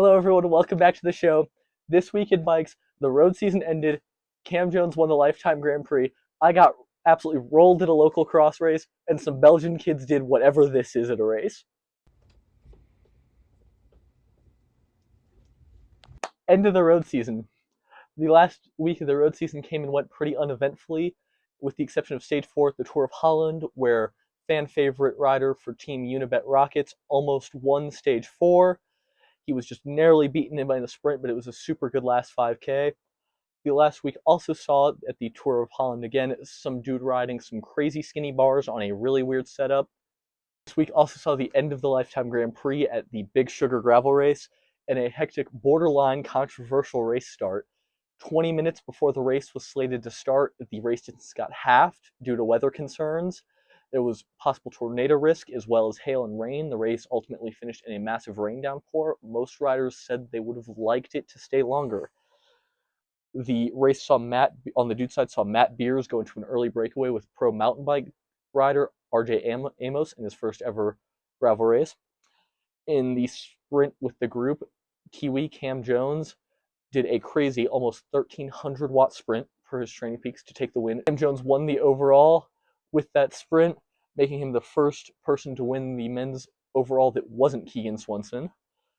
Hello, everyone. Welcome back to the show. This week in bikes, the road season ended. Cam Jones won the Lifetime Grand Prix. I got absolutely rolled in a local cross race, and some Belgian kids did whatever this is at a race. End of the road season. The last week of the road season came and went pretty uneventfully, with the exception of Stage 4 at the Tour of Holland, where fan favorite rider for Team Unibet Rockets almost won Stage 4. He was just narrowly beaten in by the sprint, but it was a super good last 5K. The last week also saw at the Tour of Holland again some dude riding some crazy skinny bars on a really weird setup. This week also saw the end of the Lifetime Grand Prix at the Big Sugar Gravel Race and a hectic, borderline controversial race start. 20 minutes before the race was slated to start, the race distance got halved due to weather concerns. There was possible tornado risk as well as hail and rain. The race ultimately finished in a massive rain downpour. Most riders said they would have liked it to stay longer. The race saw on the dude side, saw Matt Beers go into an early breakaway with pro mountain bike rider RJ Amos in his first ever gravel race. In the sprint with the group, Kiwi Cam Jones did a crazy almost 1,300 watt sprint for his training peaks to take the win. Cam Jones won the overall with that sprint, making him the first person to win the men's overall that wasn't Keegan Swenson.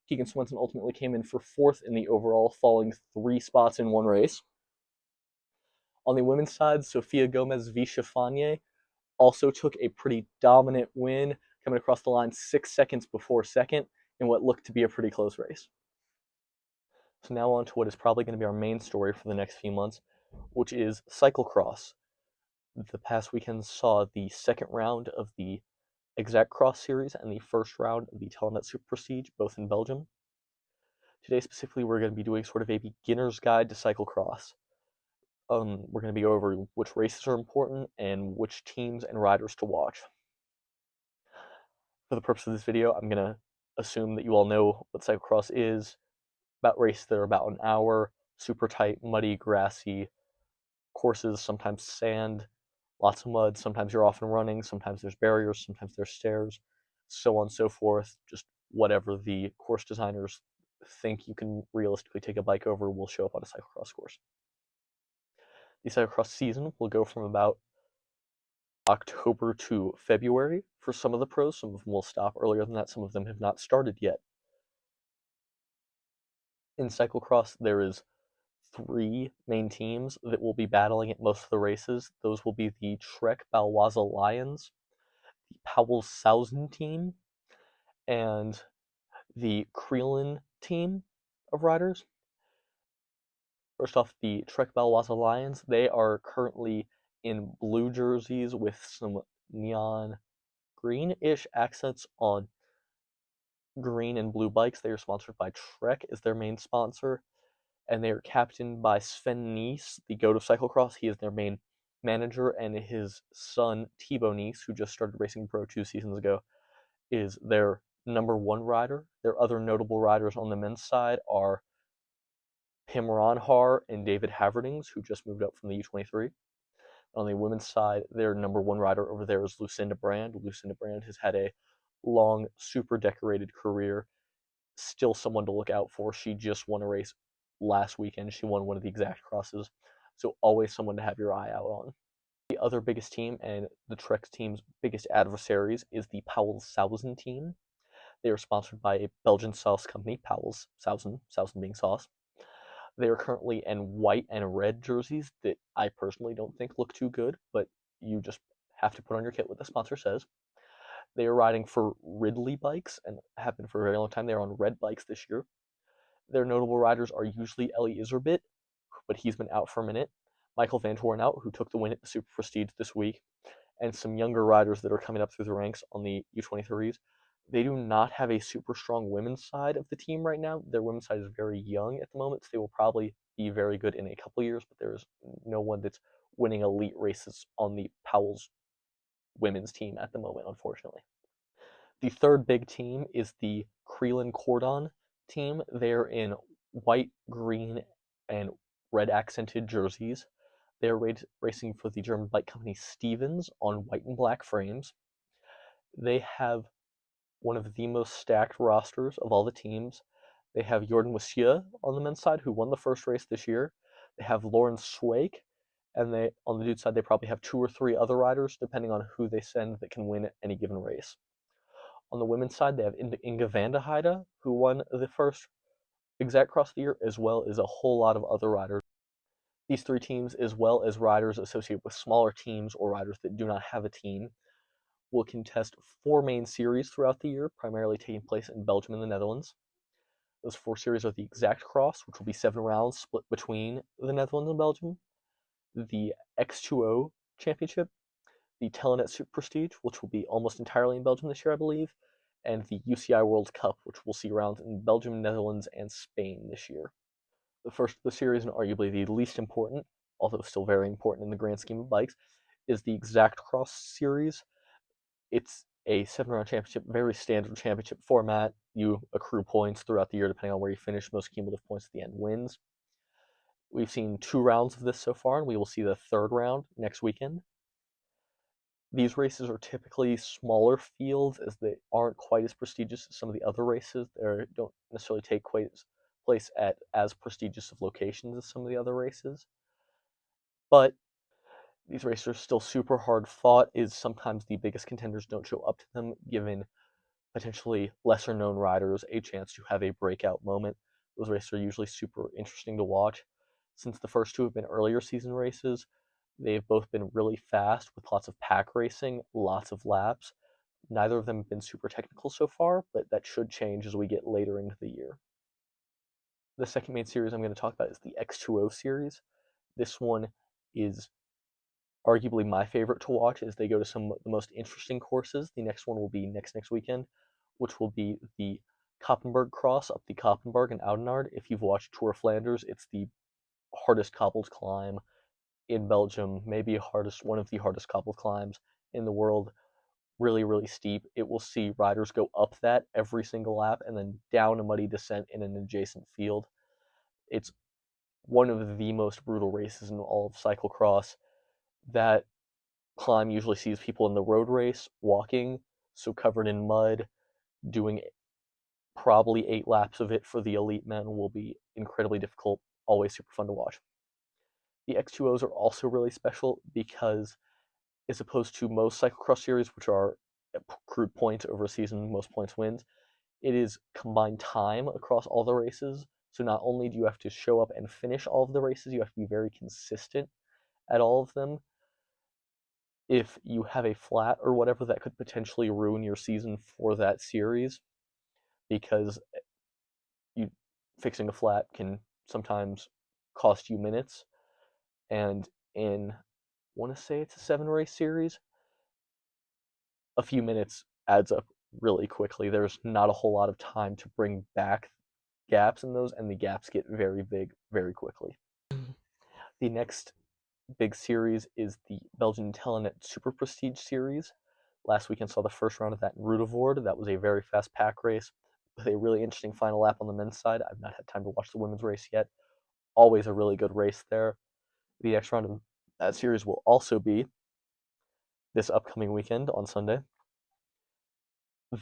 Keegan Swenson ultimately came in for fourth in the overall, falling 3 spots in one race. On the women's side, Sofia Gomez Vichafanye also took a pretty dominant win, coming across the line 6 seconds before second in what looked to be a pretty close race. So now on to what is probably going to be our main story for the next few months, which is cyclocross. The past weekend saw the second round of the Exact Cross Series and the first round of the Telenet Super Prestige, both in Belgium. Today specifically, we're going to be doing sort of a beginner's guide to cyclocross. We're going to be going over which races are important and which teams and riders to watch. For the purpose of this video, I'm going to assume that you all know what cyclocross is, about races that are about an hour, super tight, muddy, grassy courses, sometimes sand, lots of mud, sometimes you're off and running, sometimes there's barriers, sometimes there's stairs, so on and so forth. Just whatever the course designers think you can realistically take a bike over will show up on a cyclocross course. The cyclocross season will go from about October to February for some of the pros. Some of them will stop earlier than that. Some of them have not started yet. In cyclocross, there is 3 main teams that will be battling at most of the races. Those will be the Trek Balwaza Lions, the Powell-Sausen team, and the Creelin team of riders. First off, the Trek Balwaza Lions, they are currently in blue jerseys with some neon greenish accents on green and blue bikes. They are sponsored by Trek as their main sponsor, and they are captained by Sven Nys, the goat of cyclocross. He is their main manager, and his son, Thibaut Nys, who just started racing pro 2 seasons ago, is their number 1 rider. Their other notable riders on the men's side are Pim Ronhaar and David Haverdings, who just moved up from the U23. On the women's side, their number 1 rider over there is Lucinda Brand. Lucinda Brand has had a long, super decorated career. Still someone to look out for. She just won a race last weekend. She won one of the Exact Crosses. So always someone to have your eye out on. The other biggest team and the Trek team's biggest adversaries is the Powell-Sausen team. They are sponsored by a Belgian sauce company, Powell-Sausen, Sausen being sauce. They are currently in white and red jerseys that I personally don't think look too good, but you just have to put on your kit what the sponsor says. They are riding for Ridley bikes and have been for a very long time. They're on red bikes this year. Their notable riders are usually Eli Iserbit, but he's been out for a minute, Michael Van Torenhout, who took the win at the Super Prestige this week, and some younger riders that are coming up through the ranks on the U23s. They do not have a super strong women's side of the team right now. Their women's side is very young at the moment, so they will probably be very good in a couple years, but there is no one that's winning elite races on the Powell's women's team at the moment, unfortunately. The third big team is the Creelin Cordon team. They're in white, green, and red accented jerseys. They're racing for the German bike company Stevens on white and black frames. They have one of the most stacked rosters of all the teams. They have Jordan Monsieur on the men's side, who won the first race this year. They have Lawrence Swake, and on the dude's side, they probably have 2 or 3 other riders, depending on who they send that can win any given race. On the women's side, they have Inga van der Heide, who won the first exact cross of the year, as well as a whole lot of other riders. These 3 teams, as well as riders associated with smaller teams or riders that do not have a team, will contest 4 main series throughout the year, primarily taking place in Belgium and the Netherlands. Those 4 series are the exact cross, which will be 7 rounds split between the Netherlands and Belgium, the X2O Championship, the Telenet Super Prestige, which will be almost entirely in Belgium this year, I believe, and the UCI World Cup, which will see rounds in Belgium, Netherlands, and Spain this year. The first of the series, and arguably the least important, although still very important in the grand scheme of bikes, is the Exact Cross series. It's a 7-round championship, very standard championship format. You accrue points throughout the year depending on where you finish. Most cumulative points at the end wins. We've seen 2 rounds of this so far, and we will see the 3rd round next weekend. These races are typically smaller fields, as they aren't quite as prestigious as some of the other races. They don't necessarily take place at as prestigious of locations as some of the other races. But these races are still super hard fought, as sometimes the biggest contenders don't show up to them, giving potentially lesser known riders a chance to have a breakout moment. Those races are usually super interesting to watch. Since the first 2 have been earlier season races, they've both been really fast with lots of pack racing, lots of laps. Neither of them have been super technical so far, but that should change as we get later into the year. The second main series I'm going to talk about is the X2O series. This one is arguably my favorite to watch, as they go to some of the most interesting courses. The next one will be next weekend, which will be the Koppenberg Cross up the Koppenberg and Oudenaarde. If you've watched Tour of Flanders, it's the hardest cobbled climb in Belgium, maybe one of the hardest cobbled climbs in the world. Really, really steep. It will see riders go up that every single lap and then down a muddy descent in an adjacent field. It's one of the most brutal races in all of cyclocross. That climb usually sees people in the road race walking, so covered in mud, doing probably 8 laps of it for the elite men will be incredibly difficult, always super fun to watch. The X2Os are also really special because, as opposed to most cyclocross series, which are accrued points over a season, most points wins, it is combined time across all the races. So not only do you have to show up and finish all of the races, you have to be very consistent at all of them. If you have a flat or whatever, that could potentially ruin your season for that series, because fixing a flat can sometimes cost you minutes. And in, I want to say it's a 7-race series, a few minutes adds up really quickly. There's not a whole lot of time to bring back gaps in those, and the gaps get very big very quickly. The next big series is the Belgian Telenet Super Prestige series. Last weekend saw the first round of that in Rudavoorde. That was a very fast pack race with a really interesting final lap on the men's side. I've not had time to watch the women's race yet. Always a really good race there. The next round of that series will also be this upcoming weekend on Sunday.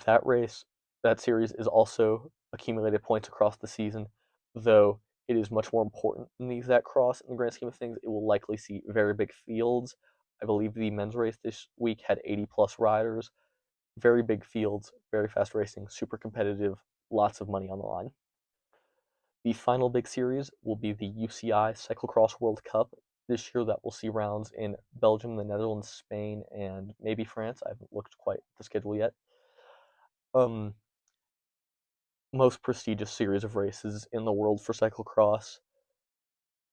That series is also accumulated points across the season, though it is much more important than the exact cross in the grand scheme of things. It will likely see very big fields. I believe the men's race this week had 80 plus riders. Very big fields, very fast racing, super competitive, lots of money on the line. The final big series will be the UCI Cyclocross World Cup. This year that will see rounds in Belgium, the Netherlands, Spain, and maybe France. I haven't looked quite at the schedule yet. Most prestigious series of races in the world for cyclocross.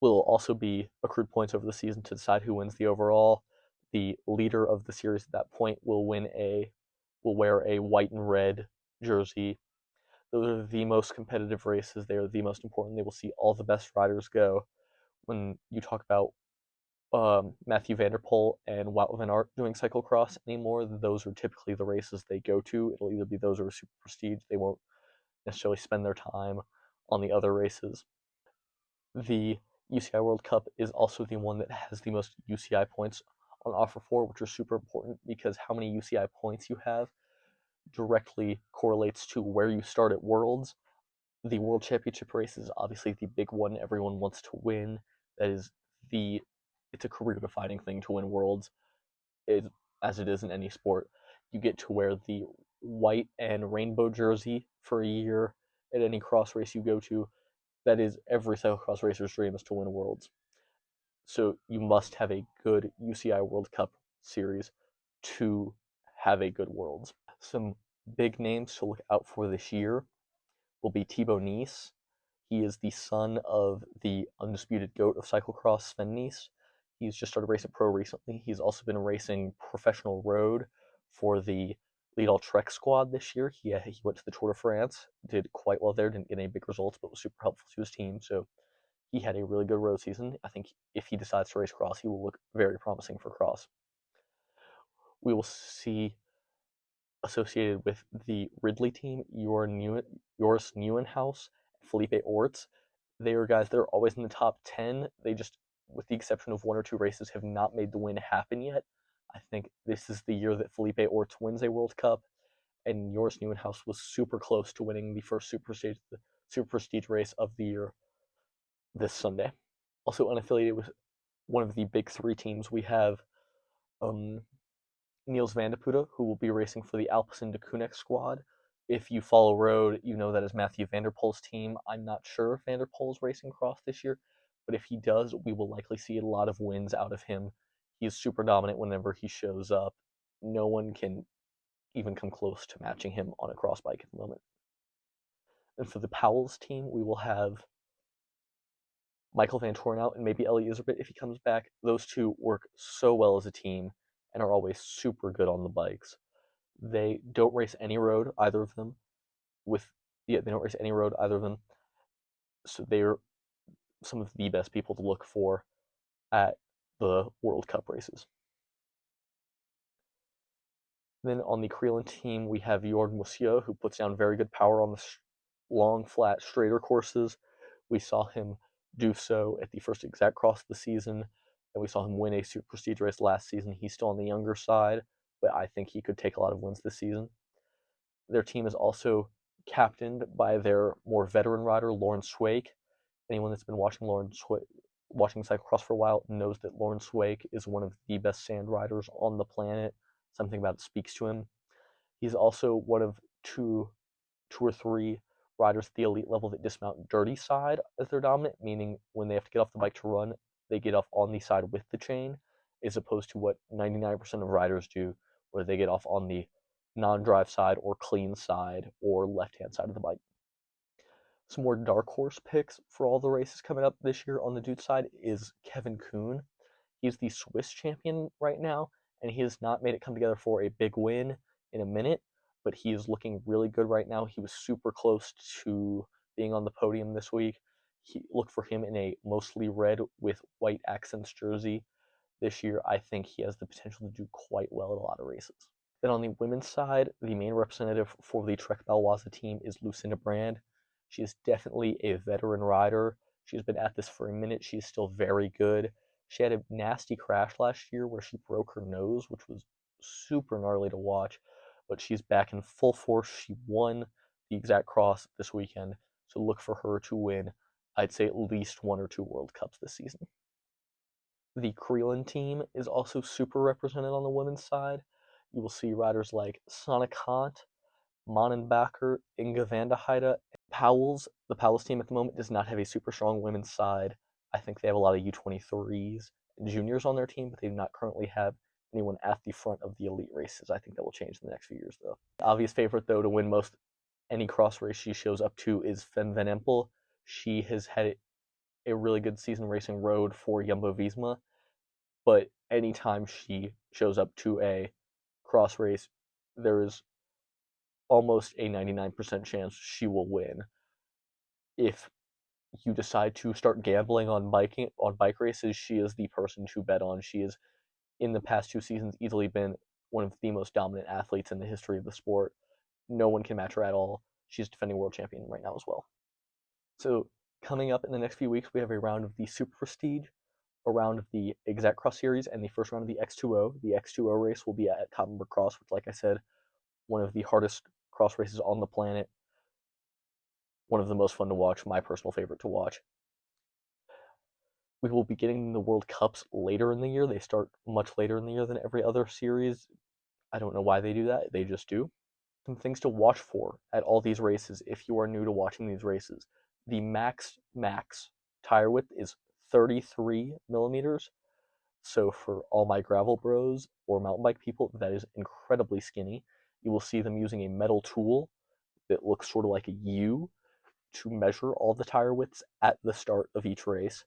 Will also be accrued points over the season to decide who wins the overall. The leader of the series at that point will wear a white and red jersey. Those are the most competitive races. They are the most important. They will see all the best riders go. When you talk about Mathieu van der Poel and Wout van Aert doing cyclocross anymore, those are typically the races they go to. It'll either be those or super prestige. They won't necessarily spend their time on the other races. The UCI World Cup is also the one that has the most UCI points on offer for, which are super important because how many UCI points you have directly correlates to where you start at Worlds. The World Championship race is obviously the big one everyone wants to win. That is it's a career-defining thing to win Worlds, as it is in any sport. You get to wear the white and rainbow jersey for a year at any cross race you go to. That is every cyclocross racer's dream, is to win Worlds. So you must have a good UCI World Cup series to have a good Worlds. Some big names to look out for this year will be Thibaut Nice. He is the son of the undisputed GOAT of cyclocross, Sven Nys. He's just started racing pro recently. He's also been racing professional road for the Lidl Trek squad this year. He went to the Tour de France, did quite well there, didn't get any big results, but was super helpful to his team. So he had a really good road season. I think if he decides to race cross, he will look very promising for cross. We will see, associated with the Ridley team, Joris Nieuwenhuis, Felipe Orts. They are guys that are always in the top 10. They just, with the exception of one or two races, have not made the win happen yet. I think this is the year that Felipe Orts wins a World Cup, and Joris Nieuwenhuis was super close to winning the first super prestige race of the year this Sunday. Also unaffiliated with one of the big three teams, we have Niels van de Putte, who will be racing for the Alpecin de Koenig squad. If you follow road, you know that is Mathieu van der Poel's team. I'm not sure if van der Poel is racing cross this year, but if he does, we will likely see a lot of wins out of him. He is super dominant whenever he shows up. No one can even come close to matching him on a cross bike at the moment. And for the Powell's team, we will have Michael Van Torenhout and maybe Ellie Iserbit if he comes back. Those two work so well as a team and are always super good on the bikes. They don't race any road, either of them. They don't race any road, either of them. So they're some of the best people to look for at the World Cup races. Then on the Creelan team, we have Jordan Monsieur, who puts down very good power on the long, flat, straighter courses. We saw him do so at the first exact cross of the season, and we saw him win a super prestige race last season. He's still on the younger side, but I think he could take a lot of wins this season. Their team is also captained by their more veteran rider, Lauren Swake. Anyone that's been watching cyclocross for a while knows that Lauren Swake is one of the best sand riders on the planet. Something about it speaks to him. He's also one of two or three riders at the elite level that dismount dirty side as their dominant, meaning when they have to get off the bike to run, they get off on the side with the chain, as opposed to what 99% of riders do, where they get off on the non-drive side or clean side or left-hand side of the bike. Some more dark horse picks for all the races coming up this year on the dude side is Kevin Kuhn. He's the Swiss champion right now, and he has not made it come together for a big win in a minute, but he is looking really good right now. He was super close to being on the podium this week. Look for him in a mostly red with white accents jersey this year. I think he has the potential to do quite well at a lot of races. Then on the women's side, the main representative for the Trek Baloise team is Lucinda Brand. She is definitely a veteran rider. She's been at this for a minute. She's still very good. She had a nasty crash last year where she broke her nose, which was super gnarly to watch, but she's back in full force. She won the exact cross this weekend, so look for her to win, I'd say, at least one or two World Cups this season. The Creelan team is also super represented on the women's side. You will see riders like Sana Kant, Manenbacher, Inge van de Heide. The Powell's team at the moment does not have a super strong women's side. I think they have a lot of U23s and juniors on their team, but they do not currently have anyone at the front of the elite races. I think that will change in the next few years, though. The obvious favorite, though, to win most any cross race she shows up to is Fem van Empel. She has had a really good season racing road for Jumbo-Visma, but anytime she shows up to a cross race, there is almost a 99% chance she will win. If you decide to start gambling on bike races, she is the person to bet on. She has, in the past 2 seasons, easily been one of the most dominant athletes in the history of the sport. No one can match her at all. She's defending world champion right now as well. So coming up in the next few weeks, we have a round of the Super Prestige, a round of the Exact Cross Series, and the first round of the X2O. The X2O race will be at Cottonburg Cross, which, like I said, one of the hardest cross races on the planet. one of the most fun to watch, my personal favorite to watch. We will be getting the World Cups later in the year. They start much later in the year than every other series. I don't know why they do that. They just do. Some things to watch for at all these races if you are new to watching these races. The max tire width is 33 millimeters. So for all my gravel bros or mountain bike people, that is incredibly skinny. You will see them using a metal tool that looks sort of like a U to measure all the tire widths at the start of each race.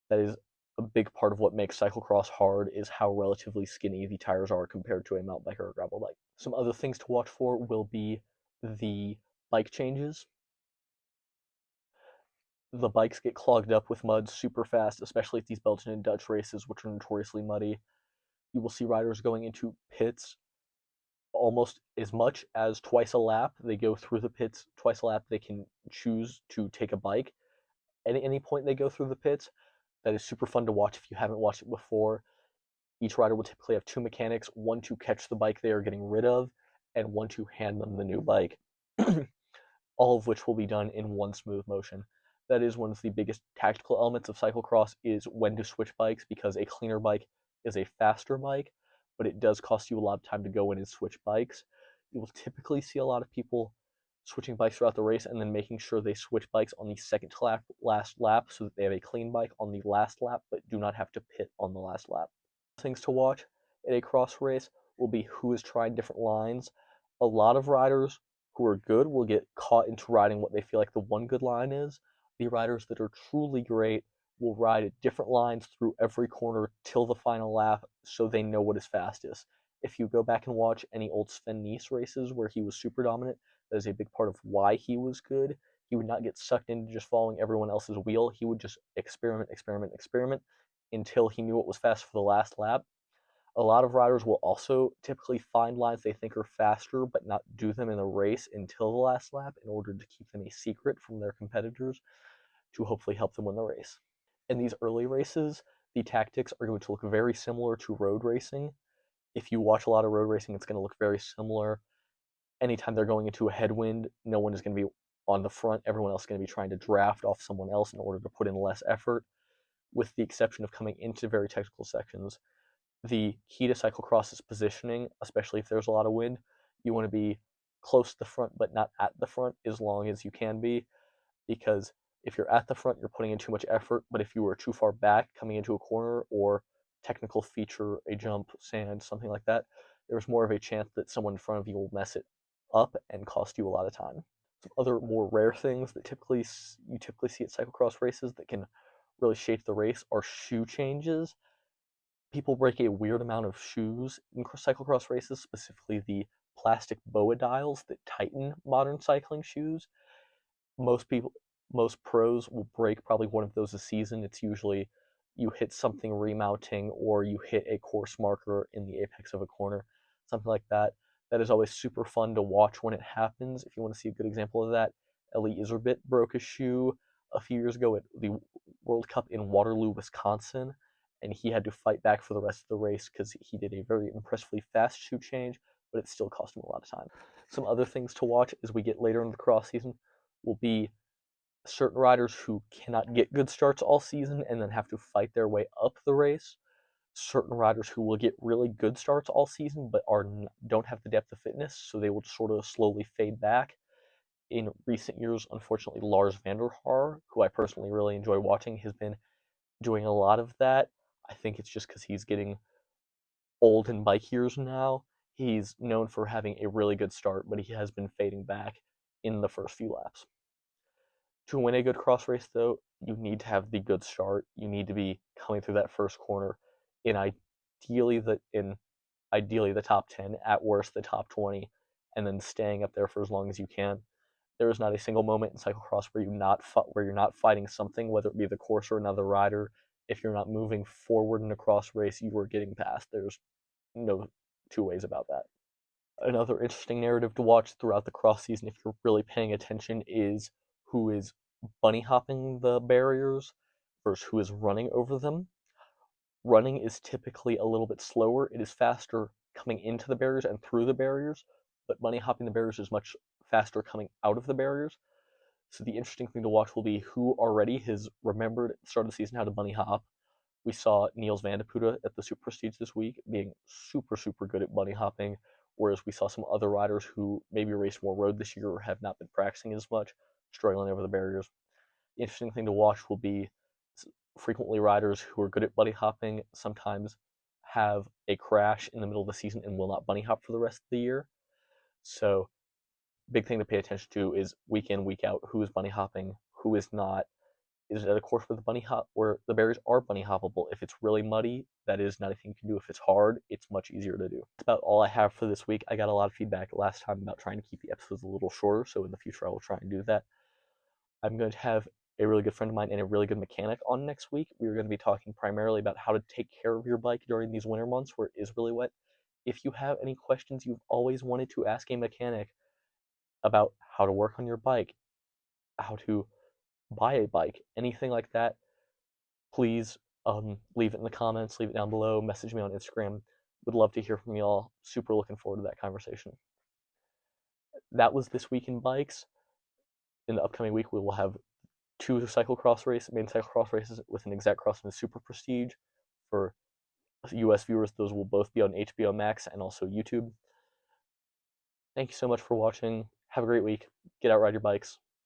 That is a big part of what makes cyclocross hard, is how relatively skinny the tires are compared to a mountain bike or a gravel bike. Some other things to watch for will be the bike changes. The bikes get clogged up with mud super fast, especially at these Belgian and Dutch races, which are notoriously muddy. You will see riders going into pits almost as much as twice a lap. They go through the pits twice a lap. They can choose to take a bike at any point they go through the pits. That is super fun to watch if you haven't watched it before. Each rider will typically have two mechanics, one to catch the bike they are getting rid of, and one to hand them the new bike. All of which will be done in one smooth motion. That is one of the biggest tactical elements of cyclocross, is when to switch bikes, because a cleaner bike is a faster bike, but it does cost you a lot of time to go in and switch bikes. You will typically see a lot of people switching bikes throughout the race and then making sure they switch bikes on the second to last lap so that they have a clean bike on the last lap but do not have to pit on the last lap. Things to watch at a cross race will be who is trying different lines. A lot of riders who are good will get caught into riding what they feel like the one good line is. The riders that are truly great will ride at different lines through every corner till the final lap so they know what is fastest. If you go back and watch any old Sven Nys races where he was super dominant, that is a big part of why he was good. He would not get sucked into just following everyone else's wheel. He would just experiment until he knew what was fast for the last lap. A lot of riders will also typically find lines they think are faster, but not do them in the race until the last lap in order to keep them a secret from their competitors to hopefully help them win the race. In these early races, the tactics are going to look very similar to road racing. If you watch a lot of road racing, it's going to look very similar. Anytime they're going into a headwind, no one is going to be on the front. Everyone else is going to be trying to draft off someone else in order to put in less effort, with the exception of coming into very technical sections. The key to cyclocross is positioning, especially if there's a lot of wind. You want to be close to the front, but not at the front as long as you can be, because if you're at the front, you're putting in too much effort, but if you were too far back coming into a corner or technical feature, a jump, sand, something like that, there's more of a chance that someone in front of you will mess it up and cost you a lot of time. Some other more rare things that you typically see at cyclocross races that can really shape the race are shoe changes. People break a weird amount of shoes in cyclocross races, specifically the plastic BOA dials that tighten modern cycling shoes. Most people, most pros will break probably one of those a season. It's usually you hit something remounting or you hit a course marker in the apex of a corner, something like that. That is always super fun to watch when it happens. If you want to see a good example of that, Eli Iserbit broke a shoe a few years ago at the World Cup in Waterloo, Wisconsin, and he had to fight back for the rest of the race because he did a very impressively fast shoe change, but it still cost him a lot of time. Some other things to watch as we get later in the cross season will be certain riders who cannot get good starts all season and then have to fight their way up the race. Certain riders who will get really good starts all season but don't have the depth of fitness, so they will sort of slowly fade back. In recent years, unfortunately, Lars van der Haar, who I personally really enjoy watching, has been doing a lot of that. I think it's just because he's getting old in bike years now. He's known for having a really good start, but he has been fading back in the first few laps. To win a good cross race, though, you need to have the good start. You need to be coming through that first corner in ideally the top 10, at worst the top 20, and then staying up there for as long as you can. There is not a single moment in cyclocross where you're not fighting something, whether it be the course or another rider. If you're not moving forward in a cross race, you are getting past. There's no two ways about that. Another interesting narrative to watch throughout the cross season, if you're really paying attention, is who is bunny hopping the barriers versus who is running over them. Running is typically a little bit slower. It is faster coming into the barriers and through the barriers, but bunny hopping the barriers is much faster coming out of the barriers. So the interesting thing to watch will be who already has remembered at the start of the season how to bunny hop. We saw Niels van de Putte at the Super Prestige this week being super, super good at bunny hopping, whereas we saw some other riders who maybe raced more road this year or have not been practicing as much, struggling over the barriers. The interesting thing to watch will be frequently riders who are good at bunny hopping sometimes have a crash in the middle of the season and will not bunny hop for the rest of the year. So big thing to pay attention to is week in, week out, who is bunny hopping, who is not. Is it at a course where the barriers are bunny hoppable? If it's really muddy, that is not anything you can do. If it's hard, it's much easier to do. That's about all I have for this week. I got a lot of feedback last time about trying to keep the episodes a little shorter, so in the future I will try and do that. I'm going to have a really good friend of mine and a really good mechanic on next week. We're going to be talking primarily about how to take care of your bike during these winter months where it is really wet. If you have any questions you've always wanted to ask a mechanic about how to work on your bike, how to buy a bike, anything like that, please leave it in the comments, leave it down below, message me on Instagram. Would love to hear from y'all. Super looking forward to that conversation. That was This Week in Bikes. In the upcoming week, we will have two main cyclocross races with an Exact Cross and a Super Prestige. For US viewers, those will both be on HBO Max and also YouTube. Thank you so much for watching. Have a great week. Get out, ride your bikes.